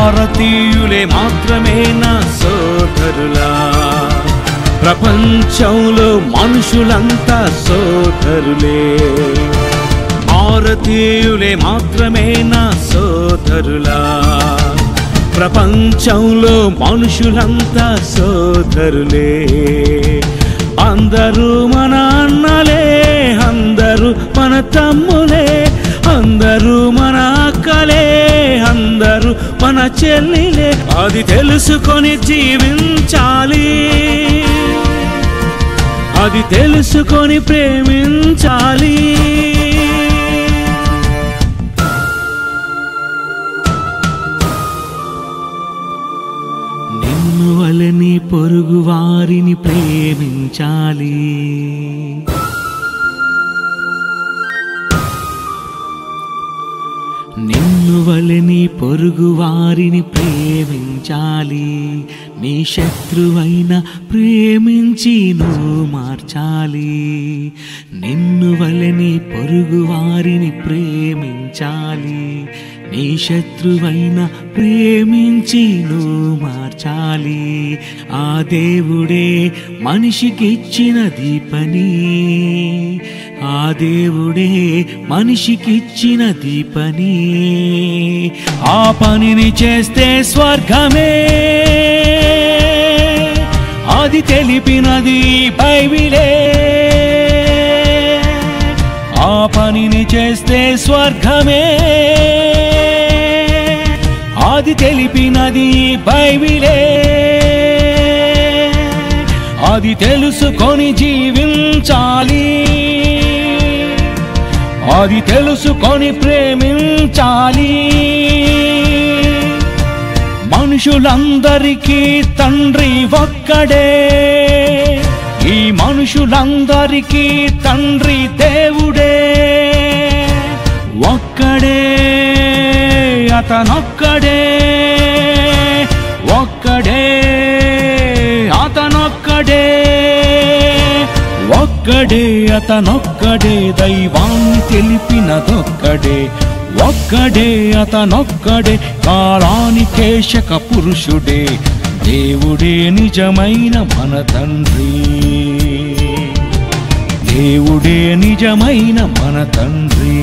భారతీయులే మాత్రమే నా సోదరులా, ప్రపంచంలో మనుషులంతా సోదరులే. భారతీయులే మాత్రమే నా సోదరులా, ప్రపంచంలో మనుషులంతా సోదరులే. అందరూ మన అన్నలే, అందరూ మన తమ్ములే, అందరూ మన అక్కలే, అందరూ మన చెల్లిలే. అది తెలుసుకొని జీవించాలి, అది తెలుసుకొని ప్రేమించాలి. నిన్ను వలని పొరుగు వారిని ప్రేమించాలి, నిన్ను వలని పొరుగు వారిని ప్రేమించాలి. నీ శత్రువైన ప్రేమించి నువ్వు మార్చాలి. నిన్ను వలని పొరుగు వారిని ప్రేమించాలి. నీ శత్రువైన ప్రేమించి నువ్వు మార్చాలి. ఆ దేవుడే మనిషికిచ్చినది పని, ఆ దేవుడే మనిషికిచ్చినది పని. ఆ పనిని చేస్తే స్వర్గమే, అది తెలిపినది బైబిలే. ఆ పనిని చేస్తే స్వర్గమే, అది తెలిపినది బైబిలే. అది తెలుసుకొని జీవించాలి, అది తెలుసుకొని ప్రేమించాలి. మనుషులందరికీ తండ్రి ఒక్కడే, ఈ మనుషులందరికీ తండ్రి దేవుడే. ఒక్కడే అతనొక్కడే, ఒక్కడే అతనొక్కడే, ఒక్కడే అతనొక్కడే. దైవాన్ని తెలిపినదొక్కడే, ఒక్కడే అతనొక్కడే. కాలానికేశక పురుషుడే, దేవుడే నిజమైన మన తండ్రి, దేవుడే నిజమైన మన తండ్రి.